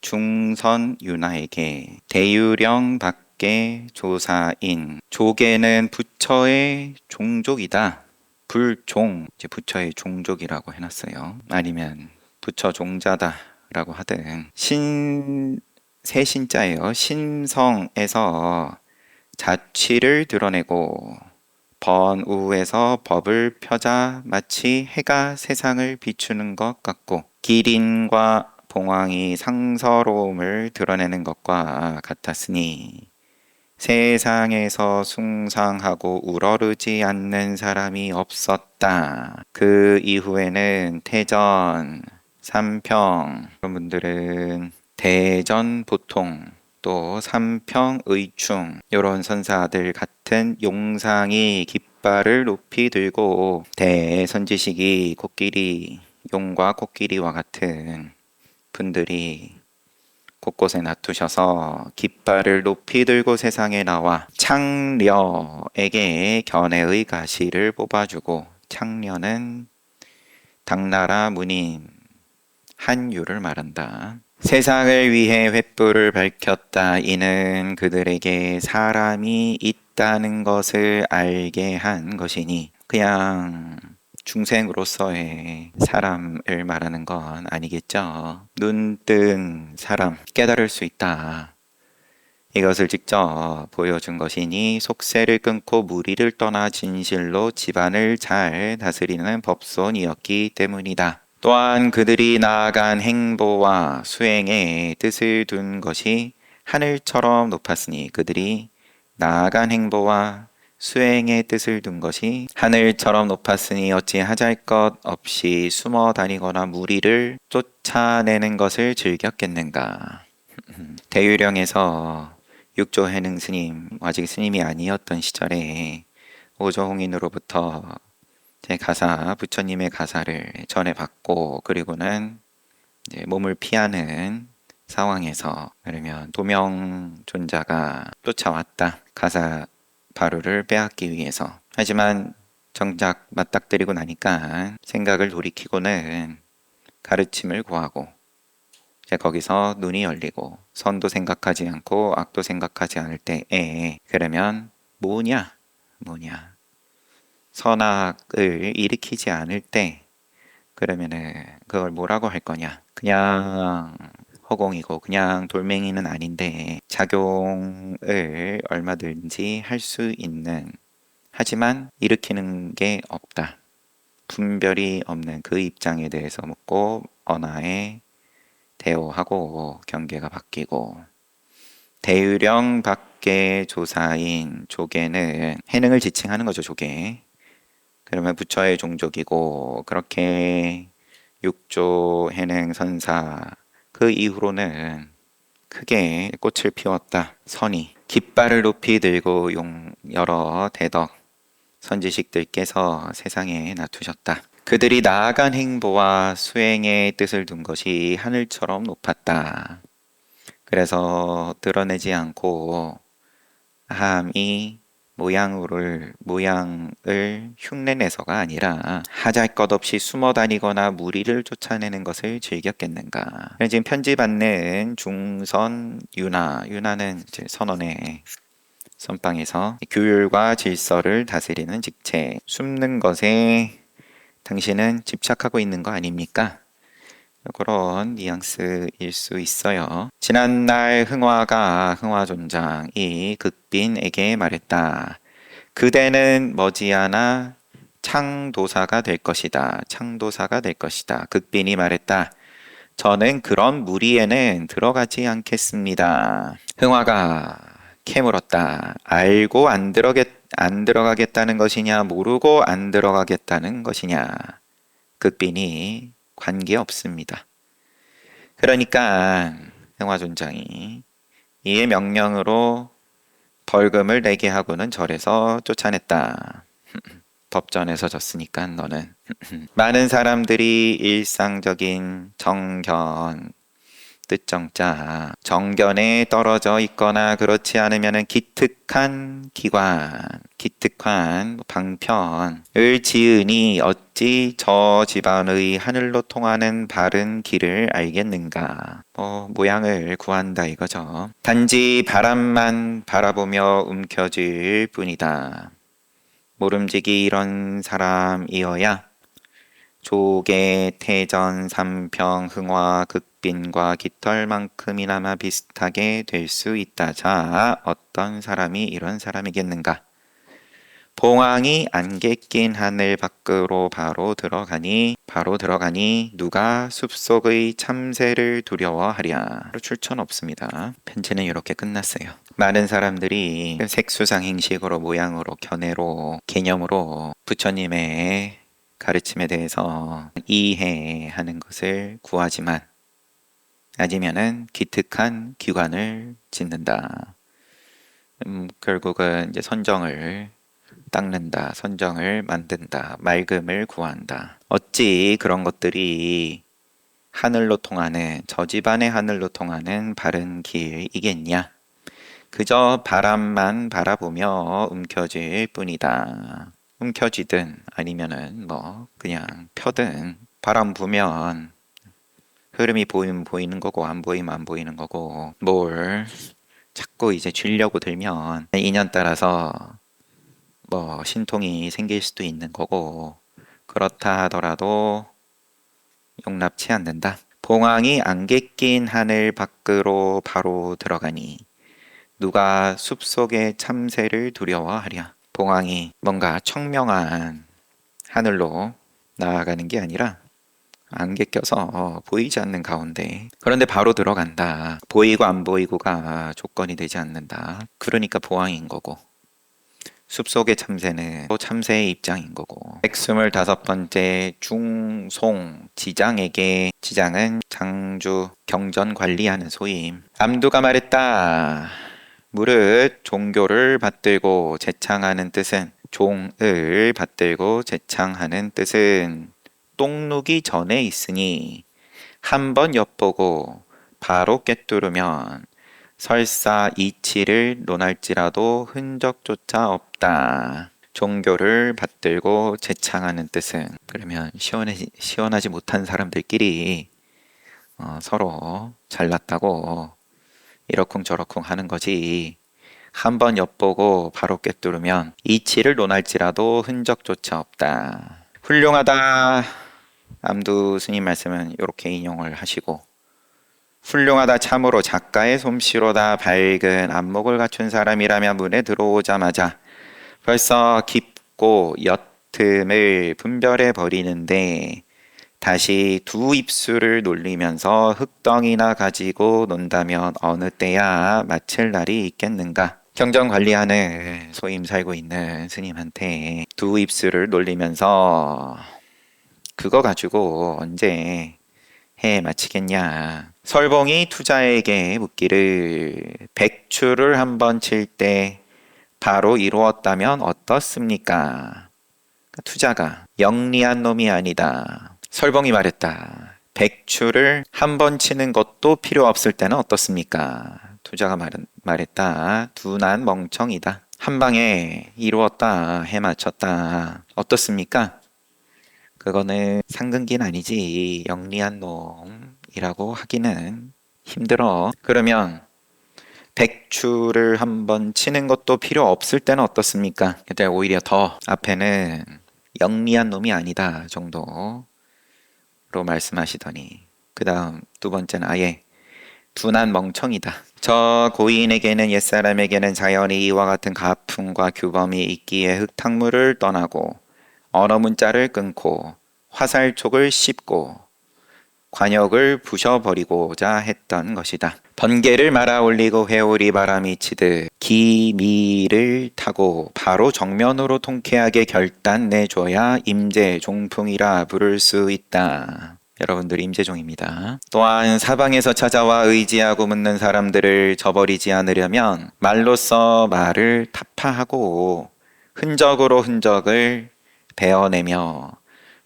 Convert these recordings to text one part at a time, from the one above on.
중선유나에게 대유령 밖에 조사인. 조계는 부처의 종족이다. 불종, 이제 부처의 종족이라고 해놨어요. 아니면 부처 종자다 라고 하든. 세 신자예요. 신성에서 자취를 드러내고 번우에서 법을 펴자 마치 해가 세상을 비추는 것 같고, 기린과 봉황이 상서로움을 드러내는 것과 같았으니 세상에서 숭상하고 우러르지 않는 사람이 없었다. 그 이후에는 태전, 삼평, 그런 분들은 대전 보통, 또 삼평의충, 이런 선사들 같은 용상이 깃발을 높이 들고 대선지식이 코끼리, 용과 코끼리와 같은 분들이 곳곳에 놔두셔서 깃발을 높이 들고 세상에 나와 창려에게 견해의 가시를 뽑아주고, 창려는 당나라 문인 한유를 말한다. 세상을 위해 횃불을 밝혔다. 이는 그들에게 사람이 있다는 것을 알게 한 것이니, 그냥 중생으로서의 사람을 말하는 건 아니겠죠. 눈뜬 사람, 깨달을 수 있다. 이것을 직접 보여준 것이니 속세를 끊고 무리를 떠나 진실로 집안을 잘 다스리는 법손이었기 때문이다. 또한 그들이 나아간 행보와 수행에 뜻을 둔 것이 하늘처럼 높았으니, 그들이 나아간 행보와 수행의 뜻을 둔 것이 하늘처럼 높았으니 어찌 하잘 것 없이 숨어 다니거나 무리를 쫓아내는 것을 즐겼겠는가. 대유령에서 육조해능 스님, 아직 스님이 아니었던 시절에 오조홍인으로부터 제 가사, 부처님의 가사를 전해받고, 그리고는 이제 몸을 피하는 상황에서, 그러면 도명존자가 쫓아왔다. 가사 바루를 빼앗기 위해서. 하지만 정작 맞닥뜨리고 나니까 생각을 돌이키고는 가르침을 구하고, 이제 거기서 눈이 열리고 선도 생각하지 않고 악도 생각하지 않을 때에, 그러면 뭐냐? 선악을 일으키지 않을 때, 그러면은 그걸 뭐라고 할 거냐? 그냥 허공이고 그냥 돌멩이는 아닌데 작용을 얼마든지 할 수 있는, 하지만 일으키는 게 없다. 분별이 없는 그 입장에 대해서 묻고 언하에 대오하고 경계가 바뀌고, 대유령 밖에 조사인 조계는 해능을 지칭하는 거죠. 조계. 그러면 부처의 종족이고, 그렇게 육조 해능 선사, 그 이후로는 크게 꽃을 피웠다. 선이 깃발을 높이 들고 여러 대덕 선지식들께서 세상에 놔두셨다. 그들이 나아간 행보와 수행의 뜻을 둔 것이 하늘처럼 높았다. 그래서 드러내지 않고 함이 모양을 흉내내서가 아니라 하잘것없이 숨어 다니거나 무리를 쫓아내는 것을 즐겼겠는가. 지금 편지받는 중선 유나는 이제 선원의 선방에서 규율과 질서를 다스리는 직책, 숨는 것에 당신은 집착하고 있는 거 아닙니까? 그런 뉘앙스일 수 있어요. 지난날 흥화존장이 극빈에게 말했다. 그대는 머지않아 창도사가 될 것이다. 극빈이 말했다. 저는 그런 무리에는 들어가지 않겠습니다. 흥화가 캐물었다. 알고 안 들어가겠다는 것이냐, 모르고 안 들어가겠다는 것이냐. 극빈이 관계없습니다. 그러니까 흥화존장이 이의 명령으로 벌금을 내게 하고는 절에서 쫓아냈다. 법전에서 졌으니까 너는. 많은 사람들이 일상적인 정견, 뜻정자, 정견에 떨어져 있거나 그렇지 않으면 기특한 기관, 기특한 방편을 지으니 어찌 저 집안의 하늘로 통하는 바른 길을 알겠는가. 모양을 구한다 이거죠. 단지 바람만 바라보며 움켜쥘 뿐이다. 모름지기 이런 사람이어야 조계, 태전, 삼평, 흥화, 극빈과 깃털만큼이나마 비슷하게 될 수 있다. 자, 어떤 사람이 이런 사람이겠는가? 봉황이 안개 낀 하늘 밖으로 바로 들어가니 누가 숲속의 참새를 두려워하랴. 출처는 없습니다. 편지는 이렇게 끝났어요. 많은 사람들이 색수상 행식으로 모양으로 견해로 개념으로 부처님의 가르침에 대해서 이해하는 것을 구하지만 아니면은 기특한 기관을 짓는다. 결국은 이제 선정을 닦는다, 선정을 만든다, 맑음을 구한다. 어찌 그런 것들이 하늘로 통하는, 저 집안의 하늘로 통하는 바른 길이겠냐? 그저 바람만 바라보며 움켜쥘 뿐이다. 움켜쥐든 아니면은 그냥 펴든 바람 부면 흐름이 보이면 보이는 거고 안 보이면 안 보이는 거고 뭘 자꾸 이제 쥐려고 들면 인연 따라서 신통이 생길 수도 있는 거고 그렇다 하더라도 용납치 않는다. 봉황이 안개 낀 하늘 밖으로 바로 들어가니 누가 숲속의 참새를 두려워하랴. 봉황이 뭔가 청명한 하늘로 나아가는 게 아니라 안개 껴서 보이지 않는 가운데 그런데 바로 들어간다. 보이고 안 보이고가 조건이 되지 않는다. 그러니까 봉황인 거고 숲속의 참새는 또 참새의 입장인 거고 125번째 중송 지장에게 지장은 장주 경전 관리하는 소임 암두가 말했다. 무릇 종교를 받들고 제창하는 뜻은 종을 받들고 제창하는 뜻은 똥 누기 전에 있으니 한번 엿보고 바로 꿰뚫으면 설사 이치를 논할지라도 흔적조차 없다. 종교를 받들고 제창하는 뜻은 그러면 시원하지 못한 사람들끼리 서로 잘났다고 이러쿵저러쿵 하는 거지. 한번 엿보고 바로 꿰뚫으면 이치를 논할지라도 흔적조차 없다. 훌륭하다. 암두 스님 말씀은 이렇게 인용을 하시고 훌륭하다 참으로 작가의 솜씨로다 밝은 안목을 갖춘 사람이라면 문에 들어오자마자 벌써 깊고 옅음을 분별해 버리는데 다시 두 입술을 놀리면서 흙덩이나 가지고 논다면 어느 때야 마칠 날이 있겠는가. 경전 관리하는 소임 살고 있는 스님한테 두 입술을 놀리면서 그거 가지고 언제 해 마치겠냐. 설봉이 투자에게 묻기를 백추를 한번 칠 때 바로 이루었다면 어떻습니까? 투자가 영리한 놈이 아니다. 설봉이 말했다. 백추를 한번 치는 것도 필요 없을 때는 어떻습니까? 투자가 말했다. 둔한 멍청이다. 한 방에 이루었다. 해맞췄다. 어떻습니까? 그거는 상근기는 아니지. 영리한 놈이라고 하기는 힘들어. 그러면 백추를 한번 치는 것도 필요 없을 때는 어떻습니까? 그때 오히려 더 앞에는 영리한 놈이 아니다 정도로 말씀하시더니 그 다음 두 번째는 아예 둔한 멍청이다. 저 고인에게는 옛사람에게는 자연히 이와 같은 가풍과 규범이 있기에 흙탕물을 떠나고 언어 문자를 끊고 화살촉을 씹고 관역을 부셔버리고자 했던 것이다. 번개를 말아 올리고 회오리 바람이 치듯 기미를 타고 바로 정면으로 통쾌하게 결단 내줘야 임재종풍이라 부를 수 있다. 여러분들 임재종입니다. 또한 사방에서 찾아와 의지하고 묻는 사람들을 저버리지 않으려면 말로써 말을 타파하고 흔적으로 흔적을 베어내며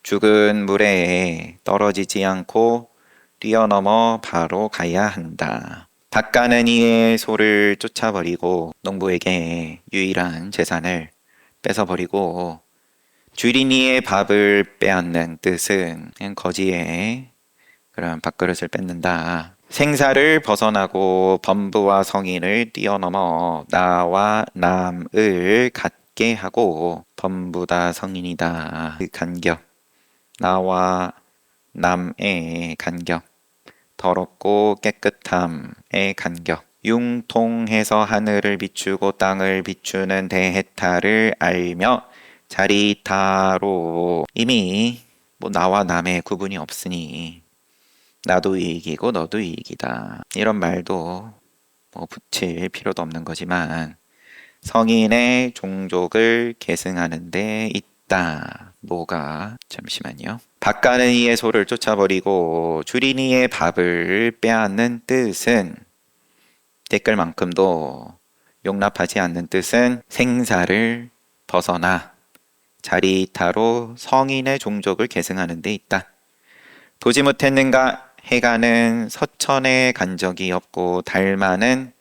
죽은 물에 떨어지지 않고 뛰어넘어 바로 가야 한다. 닦아는 이의 소를 쫓아버리고 농부에게 유일한 재산을 뺏어버리고 주린이의 밥을 빼앗는 뜻은 그냥 거지의 그런 밥그릇을 뺏는다. 생사를 벗어나고 범부와 성인을 뛰어넘어 나와 남을 같게 하고 범부다 성인이다. 그 간격, 나와 남의 간격, 더럽고 깨끗함의 간격, 융통해서 하늘을 비추고 땅을 비추는 대해탈을 알며 자리타로 이미 나와 남의 구분이 없으니 나도 이익이고 너도 이익이다. 이런 말도 붙일 필요도 없는 거지만 성인의 종족을 계승하는 데 있다. 뭐가? 잠시만요. 밭가는 이의 소를 쫓아버리고 주린이의 밥을 빼앗는 뜻은 댓글만큼도 용납하지 않는 뜻은 생사를 벗어나 자리타로 성인의 종족을 계승하는 데 있다. 보지 못했는가? 해가는 서천에 간 적이 없고 달마는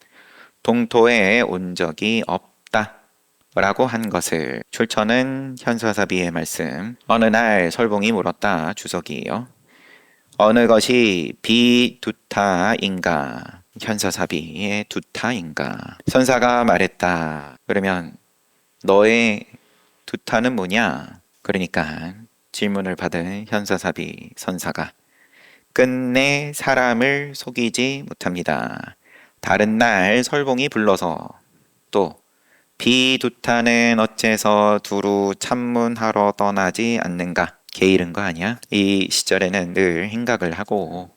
동토에 온 적이 없다. 라고 한 것을 출처는 현서사비의 말씀. 어느 날 설봉이 물었다. 주석이에요. 어느 것이 비두타인가? 현서사비의 두타인가? 선사가 말했다. 그러면 너의 두타는 뭐냐? 그러니까 질문을 받은 현서사비 선사가 끝내 사람을 속이지 못합니다. 다른 날 설봉이 불러서 또 비두타는 어째서 두루 참문하러 떠나지 않는가? 게으른 거 아니야? 이 시절에는 늘 행각을 하고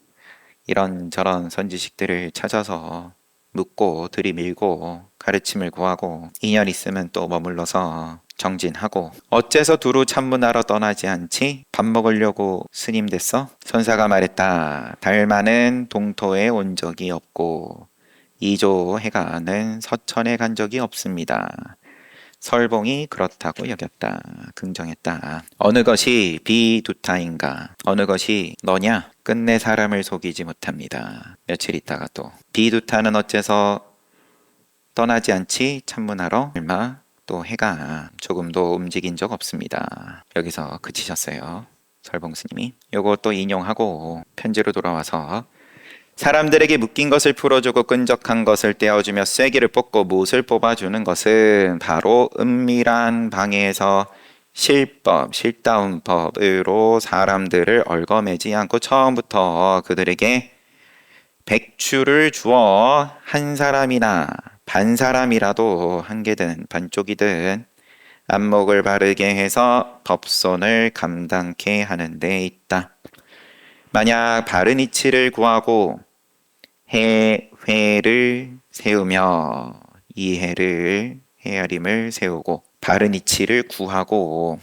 이런저런 선지식들을 찾아서 묻고 들이밀고 가르침을 구하고 인연 있으면 또 머물러서 정진하고 어째서 두루 참문하러 떠나지 않지? 밥 먹으려고 스님 됐어? 선사가 말했다. 달마는 동토에 온 적이 없고 이조 해가는 서천에 간 적이 없습니다. 설봉이 그렇다고 여겼다. 긍정했다. 어느 것이 비두타인가? 어느 것이 너냐? 끝내 사람을 속이지 못합니다. 며칠 있다가 또 비두타는 어째서 떠나지 않지? 참문하러 얼마? 또 해가 조금도 움직인 적 없습니다. 여기서 그치셨어요. 설봉스님이. 요거 또 인용하고 편지로 돌아와서 사람들에게 묶인 것을 풀어주고 끈적한 것을 떼어주며 쐐기를 뽑고 못을 뽑아주는 것은 바로 은밀한 방에서 실법, 실다운 법으로 사람들을 얽어매지 않고 처음부터 그들에게 백추를 주어 한 사람이나 반 사람이라도 한 개든 반쪽이든 안목을 바르게 해서 법손을 감당케 하는 데 있다. 만약 바른 이치를 구하고 회를 세우며 이해를 헤아림을 세우고 바른 이치를 구하고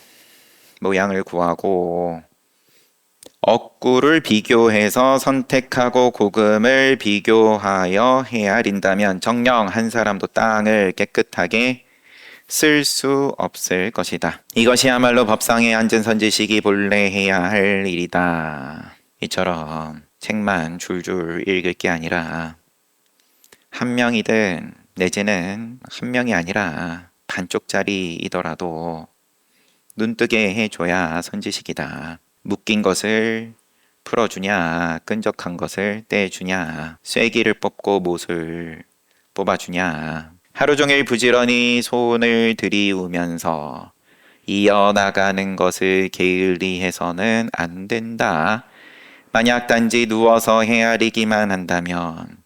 모양을 구하고 억구를 비교해서 선택하고 고금을 비교하여 헤아린다면 정녕 한 사람도 땅을 깨끗하게 쓸 수 없을 것이다. 이것이야말로 법상에 앉은 선지식이 본래 해야 할 일이다. 이처럼 책만 줄줄 읽을 게 아니라 한 명이든 내지는 한 명이 아니라 반쪽짜리이더라도 눈뜨게 해줘야 선지식이다. 묶인 것을 풀어주냐, 끈적한 것을 떼주냐, 쐐기를 뽑고 못을 뽑아주냐. 하루 종일 부지런히 손을 들이우면서 이어나가는 것을 게을리해서는 안 된다. 만약 단지 누워서 헤아리기만 한다면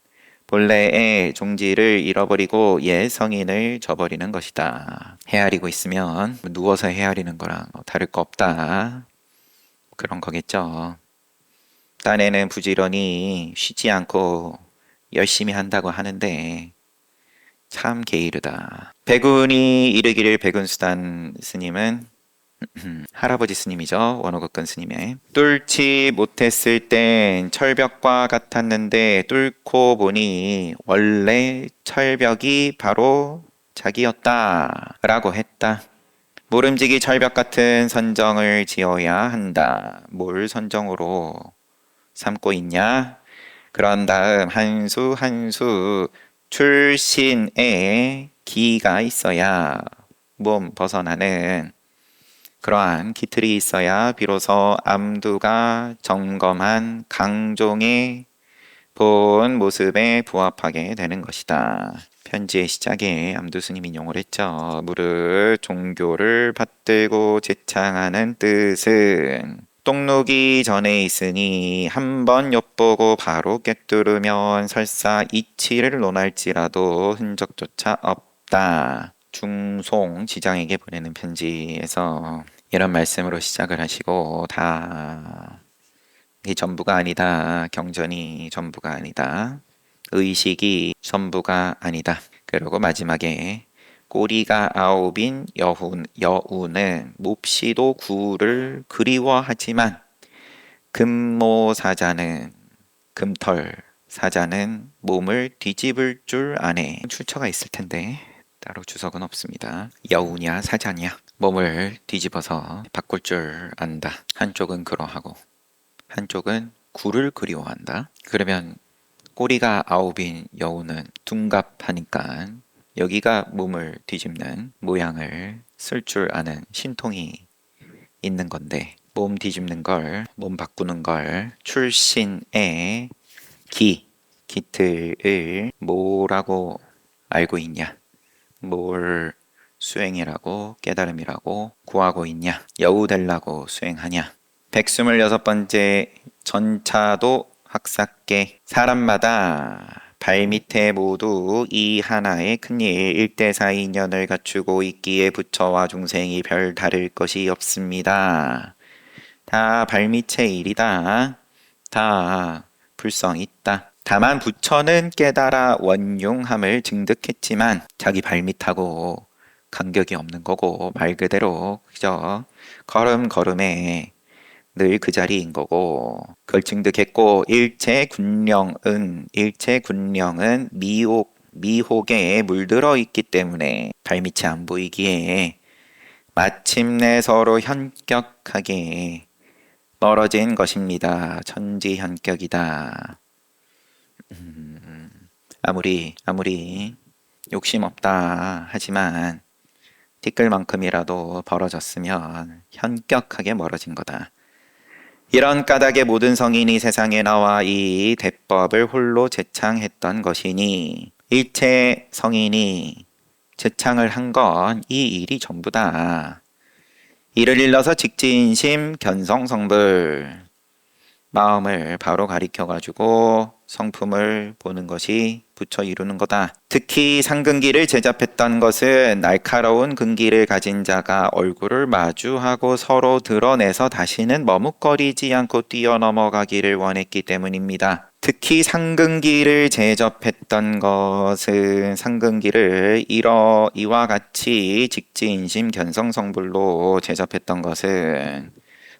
본래의 종지를 잃어버리고 옛 성인을 저버리는 것이다. 헤아리고 있으면 누워서 헤아리는 거랑 다를 거 없다. 그런 거겠죠. 딴에는 부지런히 쉬지 않고 열심히 한다고 하는데 참 게으르다. 백운이 이르기를 백운수단 스님은 할아버지 스님이죠. 원호극근 스님의 뚫지 못했을 땐 철벽과 같았는데 뚫고 보니 원래 철벽이 바로 자기였다 라고 했다. 모름지기 철벽 같은 선정을 지어야 한다. 뭘 선정으로 삼고 있냐? 그런 다음 한 수 한 수 출신에 기가 있어야 몸 벗어나는 그러한 기틀이 있어야 비로소 암두가 점검한 강종의 본 모습에 부합하게 되는 것이다. 편지의 시작에 암두스님이 인용을 했죠. 무릇 종교를 받들고 제창하는 뜻은 똑누기 전에 있으니 한번 엿보고 바로 꿰뚫으면 설사 이치를 논할지라도 흔적조차 없다. 중송 지장에게 보내는 편지에서 이런 말씀으로 시작을 하시고 이 전부가 아니다. 경전이 전부가 아니다. 의식이 전부가 아니다. 그리고 마지막에 꼬리가 아홉인 여우는 몹시도 구를 그리워하지만 금모사자는 금털 사자는 몸을 뒤집을 줄 아네. 출처가 있을 텐데 따로 주석은 없습니다. 여우냐 사자냐 몸을 뒤집어서 바꿀 줄 안다. 한쪽은 그러하고 한쪽은 구를 그리워한다. 그러면 꼬리가 아홉인 여우는 둔갑하니까 여기가 몸을 뒤집는 모양을 쓸 줄 아는 신통이 있는 건데 몸 뒤집는 걸, 몸 바꾸는 걸 출신의 기틀을 뭐라고 알고 있냐? 뭘 수행이라고 깨달음이라고 구하고 있냐? 여우 되려고 수행하냐? 126번째 전차도 학사께 사람마다 발밑에 모두 이 하나의 큰일 일대사 인연을 갖추고 있기에 부처와 중생이 별 다를 것이 없습니다. 다 발밑의 일이다. 다 불성 있다. 다만 부처는 깨달아 원용함을 증득했지만 자기 발밑하고 간격이 없는 거고 말 그대로 그저 걸음걸음에 늘 그 자리인 거고 그걸 증득했고 일체군령은 미혹에 물들어 있기 때문에 발밑이 안 보이기에 마침내 서로 현격하게 멀어진 것입니다. 천지현격이다. 아무리 욕심 없다 하지만 티끌만큼이라도 벌어졌으면 현격하게 멀어진 거다. 이런 까닭에 모든 성인이 세상에 나와 이 대법을 홀로 제창했던 것이니 일체 성인이 제창을 한 건 이 일이 전부다. 이를 일러서 직지인심 견성성불 마음을 바로 가리켜가지고 성품을 보는 것이 부처 이루는 거다. 특히 상근기를 제잡했던 것은 날카로운 근기를 가진 자가 얼굴을 마주하고 서로 드러내서 다시는 머뭇거리지 않고 뛰어넘어가기를 원했기 때문입니다. 특히 상근기를 제접했던 것은 상근기를 이와 같이 직지인심 견성성불로 제접했던 것은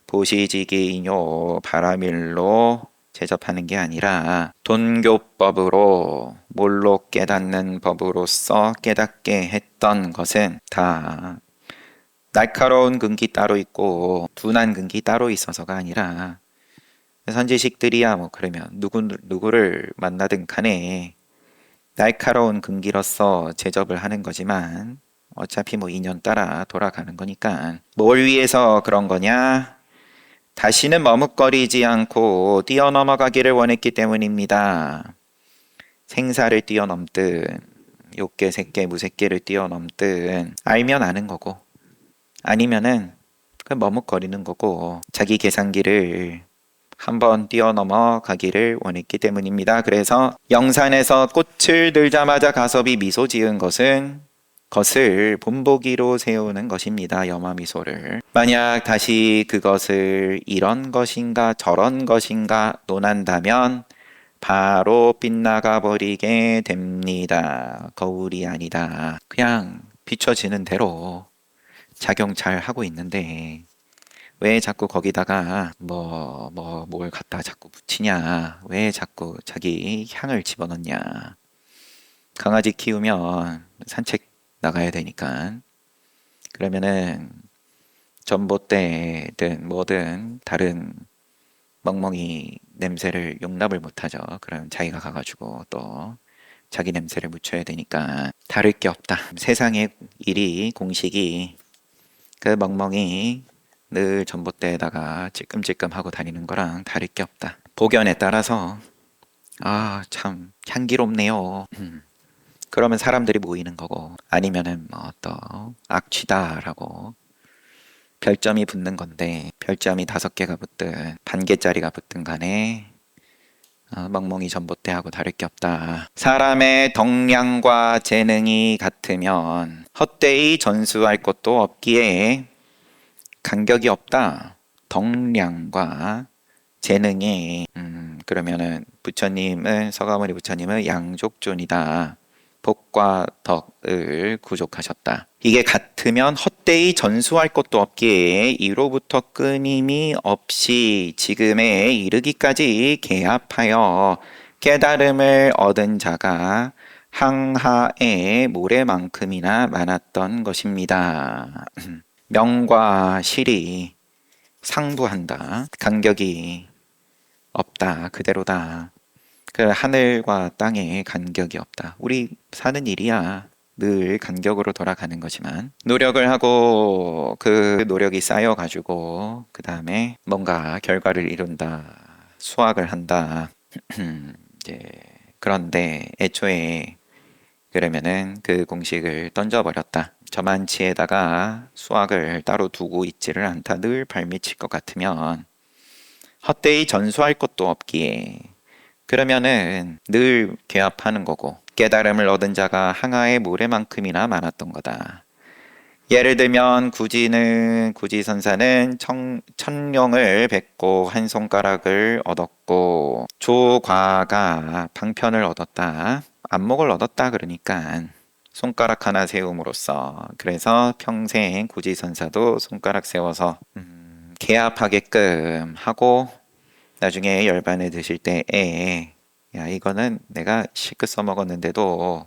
보시지기인요 바라밀로 제접하는 게 아니라 돈교법으로 몰로 깨닫는 법으로서 깨닫게 했던 것은 다 날카로운 근기 따로 있고 둔한 근기 따로 있어서가 아니라 선지식들이야 뭐 그러면 누구를 만나든 간에 날카로운 근기로서 제접을 하는 거지만 어차피 뭐 인연 따라 돌아가는 거니까 뭘 위해서 그런 거냐? 다시는 머뭇거리지 않고 뛰어넘어가기를 원했기 때문입니다. 생사를 뛰어넘든 욕계, 색계, 무색계를 뛰어넘든 알면 아는 거고 아니면은 머뭇거리는 거고 자기 계산기를 한번 뛰어넘어가기를 원했기 때문입니다. 그래서 영산에서 꽃을 들자마자 가섭이 미소 지은 것을 본보기로 세우는 것입니다. 염화미소를. 만약 다시 그것을 이런 것인가 저런 것인가 논한다면 바로 빗나가 버리게 됩니다. 거울이 아니다. 그냥 비춰지는 대로 작용 잘 하고 있는데 왜 자꾸 거기다가 뭘 갖다 자꾸 붙이냐? 왜 자꾸 자기 향을 집어넣냐? 강아지 키우면 산책 나가야 되니까 그러면은 전봇대든 뭐든 다른 멍멍이 냄새를 용납을 못하죠. 그럼 자기가 가가지고 또 자기 냄새를 묻혀야 되니까 다를 게 없다. 세상의 일이 공식이 그 멍멍이 늘 전봇대에다가 찔끔찔끔하고 다니는 거랑 다를 게 없다. 복연에 따라서 참 향기롭네요. 그러면 사람들이 모이는 거고 아니면은 뭐 또 악취다라고 별점이 붙는 건데 별점이 5개가 붙든 반 개짜리가 붙든 간에 멍멍이 전봇대하고 다를 게 없다. 사람의 덕량과 재능이 같으면 헛되이 전수할 것도 없기에 간격이 없다. 덕량과 재능이 그러면은 부처님은 서가모니 부처님은 양족존이다. 복과 덕을 구족하셨다. 이게 같으면 헛되이 전수할 것도 없기에 이로부터 끊임이 없이 지금에 이르기까지 개합하여 깨달음을 얻은 자가 항하의 모래만큼이나 많았던 것입니다. 명과 실이 상부한다. 간격이 없다. 그대로다. 그 하늘과 땅에 간격이 없다. 우리 사는 일이야. 늘 간격으로 돌아가는 거지만 노력을 하고 그 노력이 쌓여가지고 그 다음에 뭔가 결과를 이룬다. 수확을 한다. 이제 그런데 애초에 그러면은 그 공식을 던져버렸다. 저만치에다가 수학을 따로 두고 있지를 않다. 늘 발미칠 것 같으면 헛되이 전수할 것도 없기에 그러면은 늘 개합하는 거고 깨달음을 얻은 자가 항아의 모래만큼이나 많았던 거다. 예를 들면 구지선사는 천룡을 뵙고 한 손가락을 얻었고 조과가 방편을 얻었다. 안목을 얻었다 그러니까 손가락 하나 세움으로써 그래서 평생 구지선사도 손가락 세워서 개합하게끔 하고 나중에 열반에 드실 때에 야 이거는 내가 실컷 써먹었는데도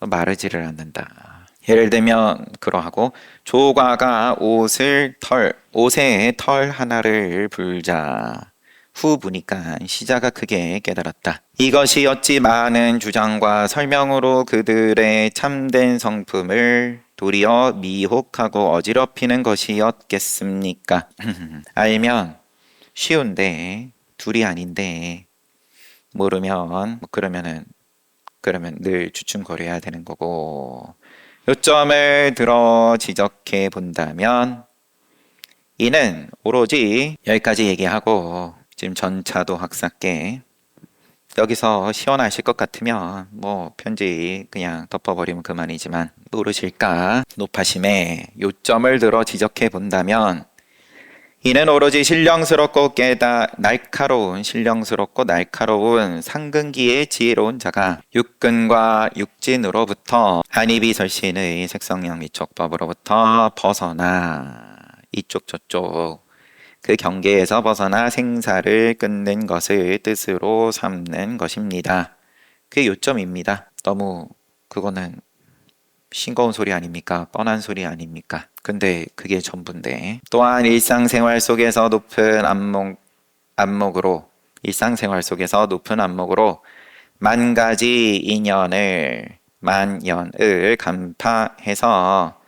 마르지를 않는다. 예를 들면 그러하고 조과가 옷에 털 하나를 불자 후 보니까 시자가 크게 깨달았다. 이것이 어찌 많은 주장과 설명으로 그들의 참된 성품을 도리어 미혹하고 어지럽히는 것이었겠습니까? 알면 쉬운데 둘이 아닌데 모르면 그러면 늘 주춤거려야 되는 거고 요점을 들어 지적해 본다면 이는 오로지 여기까지 얘기하고 지금 전차도 학사께 여기서 시원하실 것 같으면 뭐 편지 그냥 덮어버리면 그만이지만 모르실까 높아심에 요점을 들어 지적해 본다면 이는 오로지 신령스럽고 날카로운 상근기의 지혜로운 자가 육근과 육진으로부터 안이비설신의 색성량 미촉법으로부터 벗어나 이쪽 저쪽 그 경계에서 벗어나 생사를 끊는 것을 뜻으로 삼는 것입니다. 그게 요점입니다. 너무 그거는 싱거운 소리 아닙니까? 뻔한 소리 아닙니까? 근데 그게 전부인데 또한 일상생활 속에서 높은 안목으로 만 가지 만연을 간파해서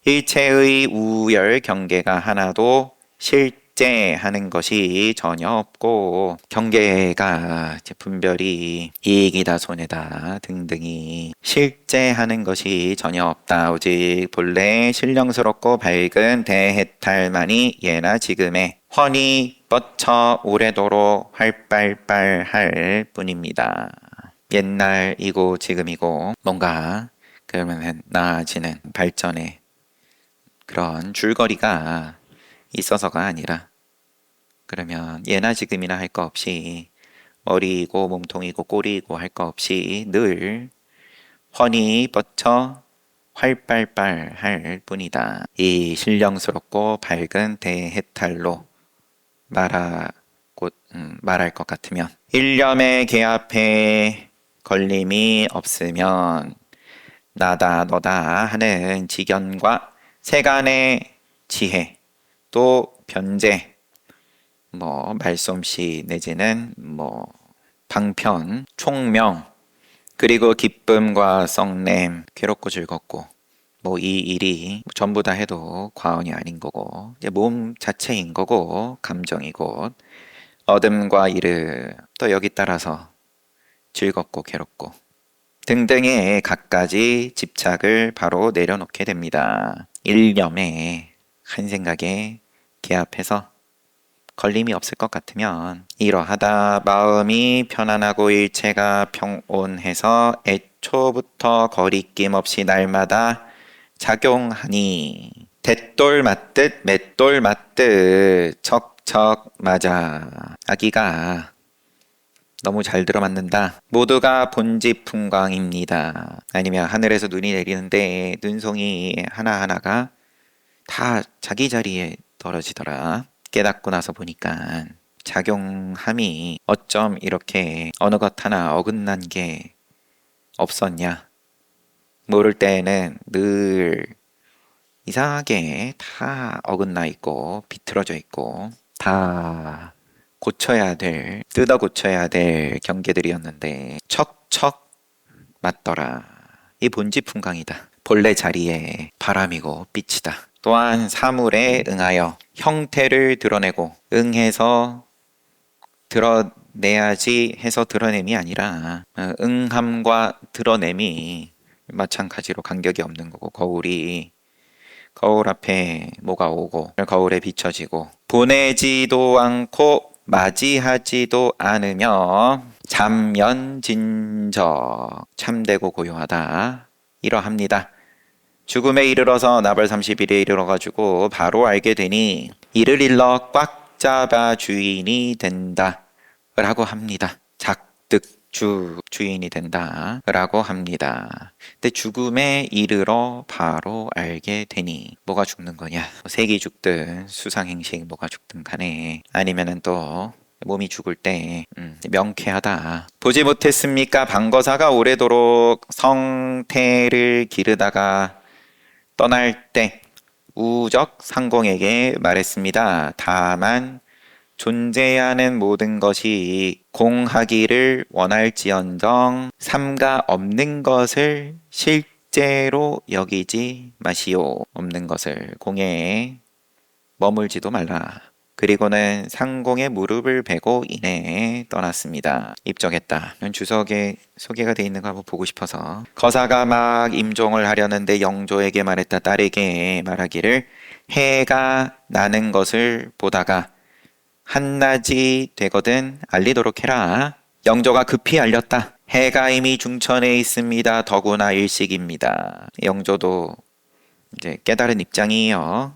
일체의 우열 경계가 하나도 실제하는 것이 전혀 없고 경계가 분별이 이익이다 손해다 등등이 실제하는 것이 전혀 없다. 오직 본래 신령스럽고 밝은 대해탈만이 예나 지금에 훤히 뻗쳐 오래도록 활발할 뿐입니다. 옛날이고 지금이고 뭔가 그러면 나아지는 발전의 그런 줄거리가 있어서가 아니라 그러면 예나 지금이나 할 거 없이 머리이고 몸통이고 꼬리이고 할 거 없이 늘 훤히 뻗쳐 활발할 뿐이다. 이 신령스럽고 밝은 대해탈로 말할 것 같으면 일념의 개합에 걸림이 없으면 나다 너다 하는 지견과 세간의 지혜 또 변제 말솜씨 내지는 방편 총명 그리고 기쁨과 썩냄, 괴롭고 즐겁고 뭐 이 일이 전부 다 해도 과언이 아닌 거고 이제 몸 자체인 거고 감정이고 어둠과 이르 또 여기 따라서 즐겁고 괴롭고 등등의 갖가지 집착을 바로 내려놓게 됩니다. 일념에 한 생각에 개합해서 걸림이 없을 것 같으면 이러하다 마음이 편안하고 일체가 평온해서 애초부터 거리낌 없이 날마다 작용하니 대돌 맞듯 맷돌 맞듯 척척 맞아. 아기가 너무 잘 들어맞는다. 모두가 본지풍광입니다. 아니면 하늘에서 눈이 내리는데 눈송이 하나하나가 다 자기 자리에 떨어지더라. 깨닫고 나서 보니까 작용함이 어쩜 이렇게 어느 것 하나 어긋난 게 없었냐. 모를 때에는 늘 이상하게 다 어긋나 있고 비틀어져 있고 다 고쳐야 될, 뜯어 고쳐야 될 경계들이었는데 척척 맞더라. 이 본지풍광이다. 본래 자리에 바람이고 빛이다. 또한 사물에 응하여 형태를 드러내고 응해서 드러내야지 해서 드러냄이 아니라 응함과 드러냄이 마찬가지로 간격이 없는 거고 거울 앞에 뭐가 오고 거울에 비춰지고 보내지도 않고 맞이하지도 않으며 잠연진적 참되고 고요하다 이러합니다. 죽음에 이르러서 나벌 30일에 이르러가지고 바로 알게 되니 이를 일러 꽉 잡아 주인이 된다 라고 합니다. 작득 주인이 된다 라고 합니다. 근데 죽음에 이르러 바로 알게 되니 뭐가 죽는 거냐? 색이 죽든 수상행식 뭐가 죽든 간에 아니면은 또 몸이 죽을 때 명쾌하다. 보지 못했습니까? 방거사가 오래도록 성태를 기르다가 떠날 때 우적 상공에게 말했습니다. 다만 존재하는 모든 것이 공하기를 원할지언정 삼가 없는 것을 실제로 여기지 마시오. 없는 것을 공에 머물지도 말라. 그리고는 상공에 무릎을 베고 이내 떠났습니다. 입적했다. 주석에 소개가 되어 있는 거 한번 보고 싶어서 거사가 막 임종을 하려는데 영조에게 말했다. 딸에게 말하기를 해가 나는 것을 보다가 한낮이 되거든 알리도록 해라. 영조가 급히 알렸다. 해가 이미 중천에 있습니다. 더구나 일식입니다. 영조도 이제 깨달은 입장이에요.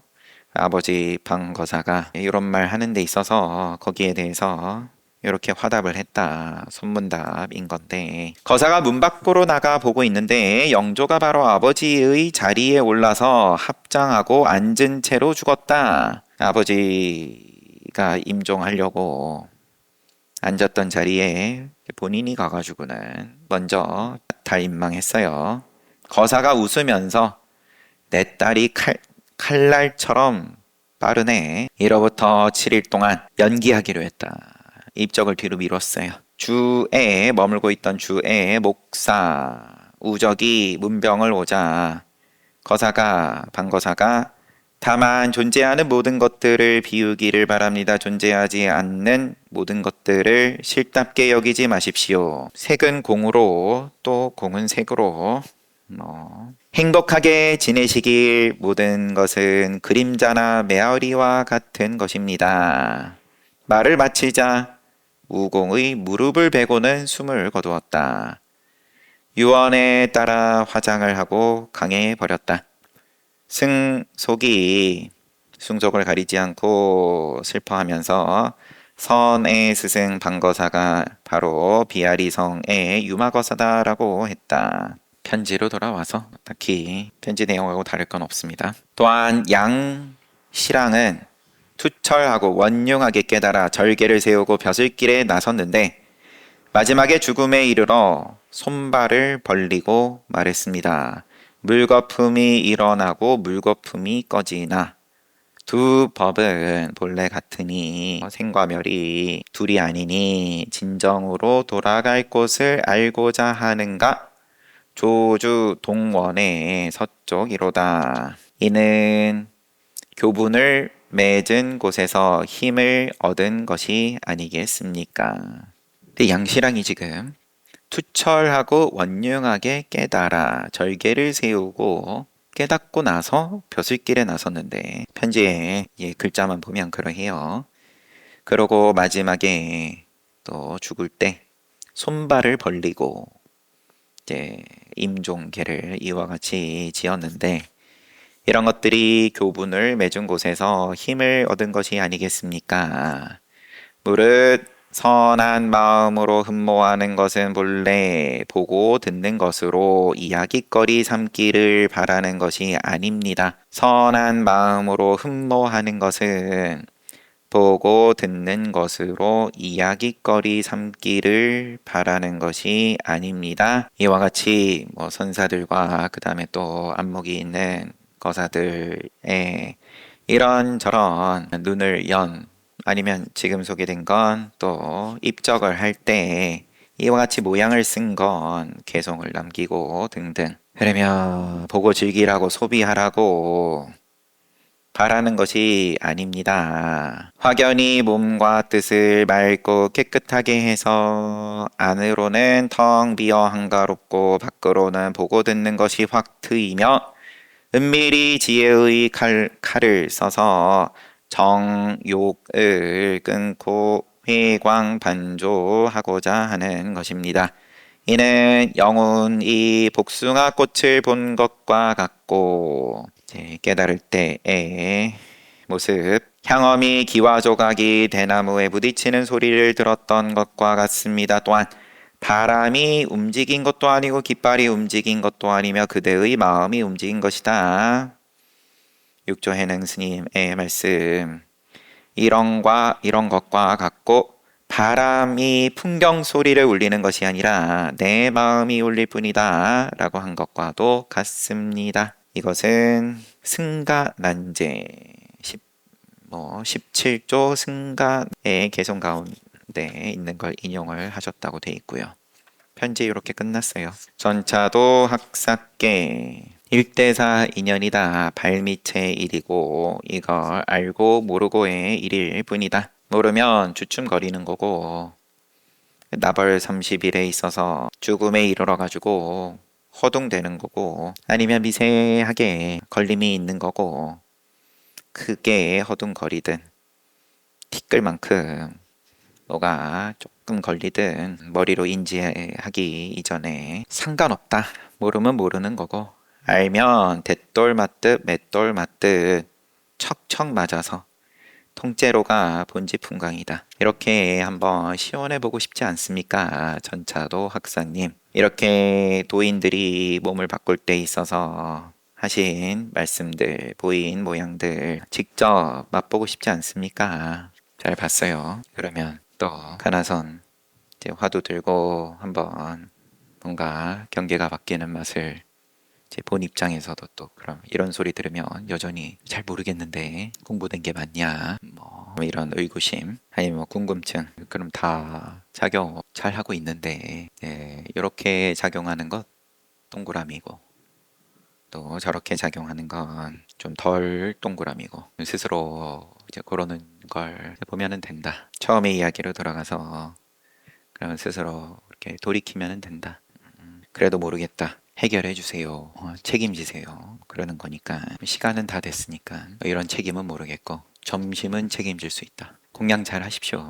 아버지 방거사가 이런 말 하는 데 있어서 거기에 대해서 이렇게 화답을 했다. 손문답인 건데 거사가 문 밖으로 나가 보고 있는데 영조가 바로 아버지의 자리에 올라서 합장하고 앉은 채로 죽었다. 아버지가 임종하려고 앉았던 자리에 본인이 가가지고는 먼저 탈임망했어요. 거사가 웃으면서 내 딸이 칼날처럼 빠르네. 1호부터 7일 동안 연기하기로 했다. 입적을 뒤로 미뤘어요. 주에 머물고 있던 주의 목사 우적이 문병을 오자 방거사가 다만 존재하는 모든 것들을 비우기를 바랍니다. 존재하지 않는 모든 것들을 실답게 여기지 마십시오. 색은 공으로 또 공은 색으로 행복하게 지내시길. 모든 것은 그림자나 메아리와 같은 것입니다. 말을 마치자 우공의 무릎을 베고는 숨을 거두었다. 유언에 따라 화장을 하고 강해 버렸다. 승속이 숭속을 가리지 않고 슬퍼하면서 선의 스승 방거사가 바로 비아리성의 유마거사다라고 했다. 편지로 돌아와서 딱히 편지 내용하고 다를 건 없습니다. 또한 양시랑은 투철하고 원흉하게 깨달아 절개를 세우고 벼슬길에 나섰는데 마지막에 죽음에 이르러 손발을 벌리고 말했습니다. 물거품이 일어나고 물거품이 꺼지나 두 법은 본래 같으니 생과 멸이 둘이 아니니 진정으로 돌아갈 곳을 알고자 하는가? 조주 동원의 서쪽이로다. 이는 교분을 맺은 곳에서 힘을 얻은 것이 아니겠습니까? 근데 양씨랑이 지금 투철하고 원융하게 깨달아 절개를 세우고 깨닫고 나서 벼슬길에 나섰는데 편지에 글자만 보면 그러해요. 그러고 마지막에 또 죽을 때 손발을 벌리고 이제 임종계를 이와 같이 지었는데 이런 것들이 교분을 맺은 곳에서 힘을 얻은 것이 아니겠습니까? 무릇 선한 마음으로 흠모하는 것은 본래 보고 듣는 것으로 이야깃거리 삼기를 바라는 것이 아닙니다. 선한 마음으로 흠모하는 것은 보고 듣는 것으로 이야깃거리 삼기를 바라는 것이 아닙니다. 이와 같이 선사들과 그 다음에 또 안목이 있는 거사들의 이런저런 눈을 연 아니면 지금 소개된 건 또 입적을 할 때 이와 같이 모양을 쓴 건 개성을 남기고 등등 그러면 보고 즐기라고 소비하라고 바라는 것이 아닙니다. 확연히 몸과 뜻을 맑고 깨끗하게 해서 안으로는 텅 비어 한가롭고 밖으로는 보고 듣는 것이 확 트이며 은밀히 지혜의 칼을 써서 정욕을 끊고 회광반조하고자 하는 것입니다. 이는 영혼이 복숭아 꽃을 본 것과 같고 깨달을 때의 모습 향엄이 기와 조각이 대나무에 부딪히는 소리를 들었던 것과 같습니다. 또한 바람이 움직인 것도 아니고 깃발이 움직인 것도 아니며 그대의 마음이 움직인 것이다. 육조 해능 스님의 말씀 이런 것과 같고 바람이 풍경 소리를 울리는 것이 아니라 내 마음이 울릴 뿐이다 라고 한 것과도 같습니다. 이것은 승가난제 17조 승가의 개성 가운데 있는 걸 인용을 하셨다고 돼 있고요. 편지 이렇게 끝났어요. 전차도 학사께 1대4 인연이다. 발밑의 일이고 이걸 알고 모르고의 일일 뿐이다. 모르면 주춤거리는 거고 나벌 30일에 있어서 죽음에 이르러 가지고 허둥대는 거고 아니면 미세하게 걸림이 있는 거고 크게 허둥거리든 티끌만큼 뭐가 조금 걸리든 머리로 인지하기 이전에 상관없다. 모르면 모르는 거고 알면 대돌 맞듯 맷돌 맞듯 척척 맞아서 통째로가 본지풍광이다. 이렇게 한번 시연해보고 싶지 않습니까? 전차도 학사님. 이렇게 도인들이 몸을 바꿀 때 있어서 하신 말씀들, 보인 모양들 직접 맛보고 싶지 않습니까? 잘 봤어요. 그러면 또 가나선 이제 화두 들고 한번 뭔가 경계가 바뀌는 맛을 제 본 입장에서도 또 그럼 이런 소리 들으면 여전히 잘 모르겠는데 공부된 게 맞냐 뭐 이런 의구심 아니면 궁금증 그럼 다 작용 잘 하고 있는데 이렇게 작용하는 것 동그라미고 또 저렇게 작용하는 건 좀 덜 동그라미고 스스로 이제 그러는 걸 보면은 된다. 처음에 이야기로 돌아가서 그러면 스스로 이렇게 돌이키면은 된다. 그래도 모르겠다. 해결해 주세요. 책임지세요. 그러는 거니까 시간은 다 됐으니까 이런 책임은 모르겠고 점심은 책임질 수 있다. 공양 잘 하십시오.